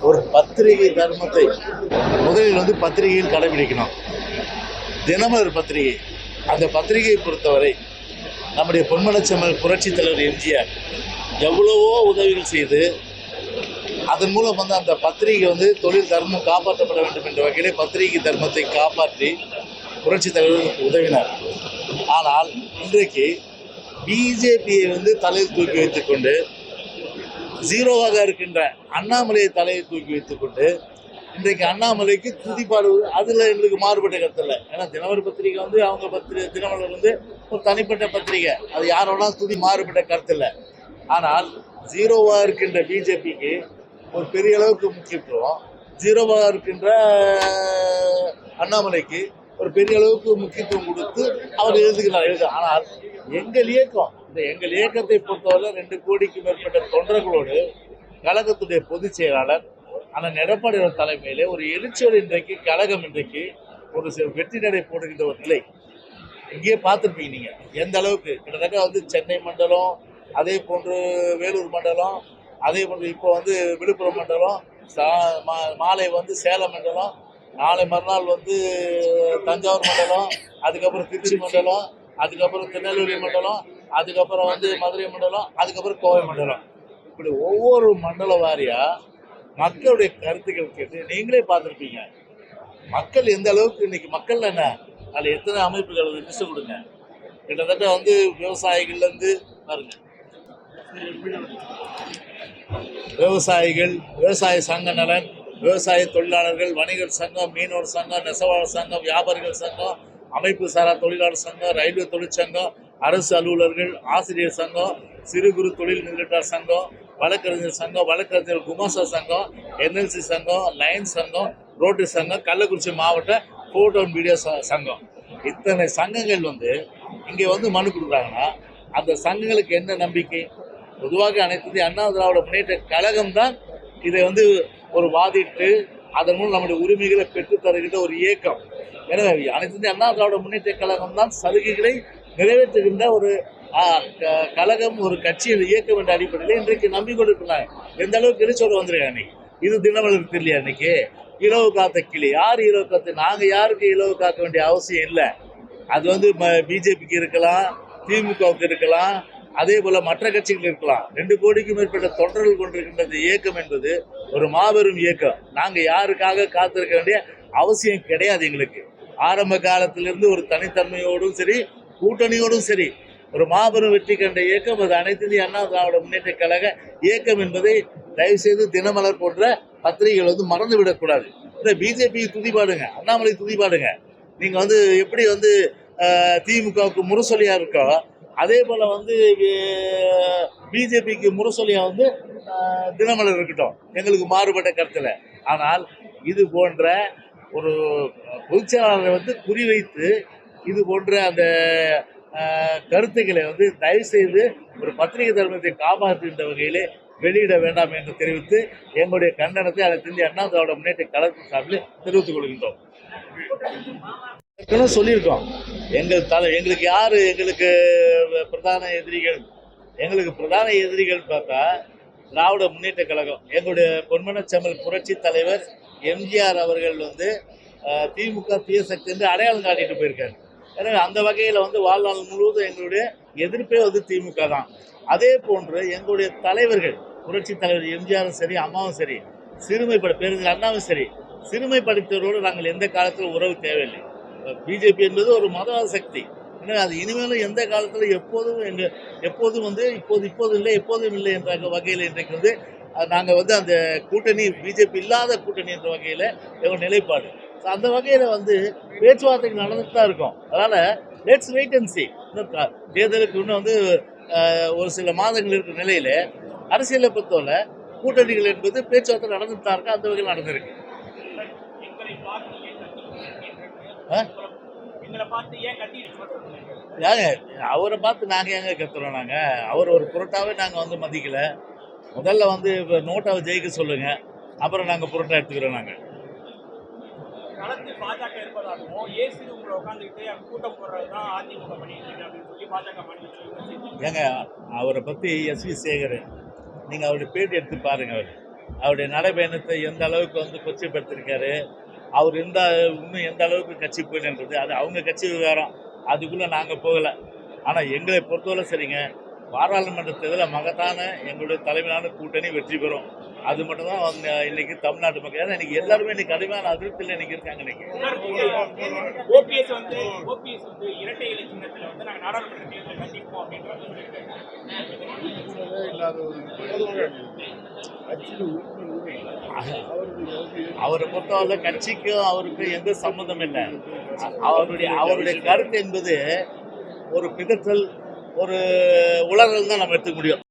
ஒரு பத்திரிகை தர்மத்தை முதலில் பத்திரிகையில் கடைபிடிக்கணும். தினமலர் பத்திரிகை, அந்த பத்திரிகையை பொறுத்தவரை நம்முடைய பொன்மனச்செம்மல் புரட்சி தலைவர் எம்ஜிஆர் எவ்வளவோ உதவிகள் செய்து அதன் மூலம் அந்த பத்திரிகை தொழில் தர்மம் காப்பாற்றப்பட வேண்டும் என்ற வகையிலே பத்திரிகை தர்மத்தை காப்பாற்றி புரட்சி தலைவர் உதவினார். ஆனால் இன்றைக்கு பிஜேபியை தலையில் தூக்கி வைத்துக்கொண்டு ஜீரோவாக இருக்கின்ற அண்ணாமலையை தலையை தூக்கி வைத்துக்கொண்டு இன்றைக்கு அண்ணாமலைக்கு துதிப்பாடு, அதில் எங்களுக்கு மாறுபட்ட கருத்து இல்லை. ஏன்னா தினமலர் பத்திரிகை அவங்க தினமலர் ஒரு தனிப்பட்ட பத்திரிகை, அது யாரோட துதி மாறுபட்ட கருத்து இல்லை. ஆனால் ஜீரோவாக இருக்கின்ற பிஜேபிக்கு ஒரு பெரிய அளவுக்கு முக்கியத்துவம், ஜீரோவாக இருக்கின்ற அண்ணாமலைக்கு ஒரு பெரிய அளவுக்கு முக்கியத்துவம் கொடுத்து அவர் எழுதுகிறார். ஆனால் எங்கள் இயக்கத்தை பொறுத்தவரை 2 கோடிக்கு மேற்பட்ட தொண்டர்களோடு கழகத்துடைய பொதுச் செயலாளர் அண்ணன் எடப்பாடியோட தலைமையிலே ஒரு எழுச்சியோடு இன்றைக்கு கழகம் ஒரு வெற்றி நடை போடுகின்ற ஒரு நிலை இங்கேயே பார்த்துருப்பீங்க. நீங்கள் எந்த அளவுக்கு கிட்டத்தட்ட சென்னை மண்டலம், அதே போன்று வேலூர் மண்டலம், அதே போன்று இப்போ விழுப்புரம் மண்டலம், மாலை சேலம் மண்டலம், நாளை மறுநாள் தஞ்சாவூர் மண்டலம், அதுக்கப்புறம் திருச்சி மண்டலம், அதுக்கப்புறம் திருநெல்வேலி மண்டலம், அதுக்கப்புறம் மதுரை மண்டலம், அதுக்கப்புறம் கோவை மண்டலம். இப்படி ஒவ்வொரு மண்டல வாரியா மக்களுடைய கருத்துக்கள் கேட்டு நீங்களே பார்த்துருப்பீங்க. மக்கள் எந்த அளவுக்கு இன்னைக்கு மக்கள் என்ன அதில் எத்தனை அமைப்புகள் லிஸ்ட் கொடுங்க. கிட்டத்தட்ட விவசாயிகள்லேருந்து பாருங்க, விவசாயிகள், விவசாய சங்க நலன், விவசாய தொழிலாளர்கள், வணிகர் சங்கம், மீனவர் சங்கம், நெசவாளர் சங்கம், வியாபாரிகள் சங்கம், அமைப்பு சாரா தொழிலாளர் சங்கம், ரயில்வே தொழிற்சங்கம், அரசு அலுவலர்கள், ஆசிரியர் சங்கம், சிறு குறு தொழில் முதலீட்டாளர் சங்கம், வழக்கறிஞர் சங்கம், வழக்கறிஞர் குமாசா சங்கம், என்எல்சி சங்கம், லயன்ஸ் சங்கம், ரோட்டரி சங்கம், கள்ளக்குறிச்சி மாவட்ட போட்டோ அண்ட் வீடியோ சங்கம், இத்தனை சங்கங்கள் இங்கே மனு கொடுக்குறாங்கன்னா அந்த சங்கங்களுக்கு என்ன நம்பிக்கை? பொதுவாக அனைத்து அண்ணா திராவிட முன்னேற்ற கழகம் தான் இதை ஒரு வாதிட்டு அதன் மூலம் நம்முடைய உரிமைகளை பெற்றுத் தருகின்ற ஒரு இயக்கம். எனவே அனைத்து அண்ணா திராவிட முன்னேற்ற கழகம் தான் சலுகைகளை நிறைவேற்றுகின்ற ஒரு கழகம், ஒரு கட்சி இயக்கம் என்ற அடிப்படையில் இன்றைக்கு நம்பிக்கொண்டு இருக்கிறாங்க. எந்த அளவுக்கு எழுச்சோடு வந்துருக்காங்க. இன்னைக்கு இது தினமலர் தெரியலையா? இன்னைக்கு இலவு காத்த கிளி, யார் இலவு காத்து? நாங்கள் யாருக்கு இலவு காக்க வேண்டிய அவசியம் இல்லை. அது பிஜேபிக்கு இருக்கலாம், திமுகவுக்கு இருக்கலாம், அதே போல மற்ற கட்சிகள் இருக்கலாம். 2 கோடிக்கும் மேற்பட்ட தொண்டர்கள் கொண்டிருக்கின்ற இந்த இயக்கம் என்பது ஒரு மாபெரும் இயக்கம். நாங்கள் யாருக்காக காத்திருக்க வேண்டிய அவசியம் கிடையாது. எங்களுக்கு ஆரம்ப காலத்திலிருந்து ஒரு தனித்தன்மையோடும் சரி, கூட்டணியோடும் சரி, ஒரு மாபெரும் வெற்றி கண்ட இயக்கம் அது அனைத்து இந்திய அண்ணா திராவிட முன்னேற்ற கழக இயக்கம் என்பதை தயவு செய்து தினமலர் போன்ற பத்திரிகைகள் மறந்து விடக்கூடாது. இந்த பிஜேபி துதிபாடுங்க, அண்ணாமலை துதிபாடுங்க. நீங்கள் எப்படி திமுகவுக்கு முரசொலியா இருக்கோ அதே போல பிஜேபிக்கு முரசொலியா தினமலர் இருக்கட்டும், எங்களுக்கு மாறுபட்ட கருத்துல. ஆனால் இது போன்ற ஒரு பொதுச்செயலாளரை குறிவைத்து இது போன்ற அந்த கருத்துக்களை தயவு செய்து ஒரு பத்திரிகை தர்மத்தை காப்பாற்றுகின்ற வகையிலே வெளியிட வேண்டாம் என்று தெரிவித்து எங்களுடைய கண்டனத்தை அனைத்து இந்திய அண்ணா திராவிட முன்னேற்ற கழகத்தின் சார்பில் தெரிவித்துக் கொள்கின்றோம். சொல்லியிருக்கோம், எங்களுக்கு யாரு பிரதான எதிரிகள்? எங்களுக்கு பிரதான எதிரிகள் பார்த்தா திராவிட முன்னேற்ற கழகம். எங்களுடைய பொன்மனச்செம்மல் புரட்சி தலைவர் எம்ஜிஆர் அவர்கள் திமுக தீய சக்தி என்று அடையாளம் காட்டிட்டு போயிருக்காரு. எனவே அந்த வகையில் வாழ்நாள் முழுவதும் எங்களுடைய எதிர்ப்பே திமுக தான். அதே போன்று எங்களுடைய தலைவர்கள், புரட்சி தலைவர் எம்ஜிஆரும் சரி, அம்மாவும் சரி, பேருந்தில் அண்ணாவும் சரி, சிறுமைப்படுத்தவரோடு நாங்கள் எந்த காலத்தில் உறவு தேவையில்லை. பிஜேபி என்பது ஒரு மதவாத சக்தி. எனவே அது இனிமேலும் எந்த காலத்தில் எப்போதும் இப்போது இல்லை, எப்போதும் இல்லை என்ற வகையில் இன்றைக்கு நாங்கள் அந்த கூட்டணி, பிஜேபி இல்லாத கூட்டணி என்ற வகையில் எங்கள் நிலைப்பாடு. அந்த வகையில் பேச்சுவார்த்தைகள் நடந்துட்டு தான் இருக்கும். அதனால் லெட்ஸ் வெயிட் அண்ட் சீ. தேர்தலுக்கு இன்னும் ஒரு சில மாதங்கள் இருக்கிற நிலையில் அரசியலை பொறுத்தவரை கூட்டணிகள் என்பது பேச்சுவார்த்தை நடந்துட்டு தான் இருக்கு. அந்த வகையில் நடந்திருக்கு. அவரை பார்த்து நாங்கள் எங்க கத்துறோம்? அவர் ஒரு புரோட்டாவே நாங்கள் மதிக்கல. முதல்ல நோட்டாவை ஜெயிக்க சொல்லுங்க, அப்புறம் நாங்கள் புரோட்டா எடுத்துக்கிறோம். நாங்கள் ஏங்க அவரை பற்றி எஸ்வி சேகர், நீங்கள் அவருடைய பேட்டி எடுத்து பாருங்க. அவர் அவருடைய நடைபயணத்தை எந்த அளவுக்கு வந்து கொச்சைப்படுத்திருக்காரு, அவர் இன்னும் எந்த அளவுக்கு கட்சி போயிடுன்றது அது அவங்க கட்சி விவகாரம். அதுக்குள்ளே நாங்கள் போகலை. ஆனால் எங்களை பொறுத்தவரை சரிங்க, பாராளுமன்ற தேர்தலில் மகத்தான எங்களுடைய தலைமையிலான கூட்டணி வெற்றி பெறும். அது மட்டும் தான் இன்னைக்கு தமிழ்நாட்டு மக்கள். ஏன்னா இன்னைக்கு எல்லாருமே இன்னைக்கு கடுமையான அதிருப்தியில் இன்னைக்கு இருக்காங்க. இன்னைக்கு ஓபிஎஸ் வந்து இரட்டை இலை சின்னத்தில் வந்து நாங்கள் நாடாளுமன்ற தேர்தலில் சந்திப்போம் அப்படின்றது அவரை பொறுத்தவரை கட்சிக்கும் அவருக்கும் எந்த சம்மந்தம் இல்லை. அவருடைய கருத்து என்பது ஒரு பிதற்றல், ஒரு உளறல் தான் நம்ம எடுத்துக்க முடியும்.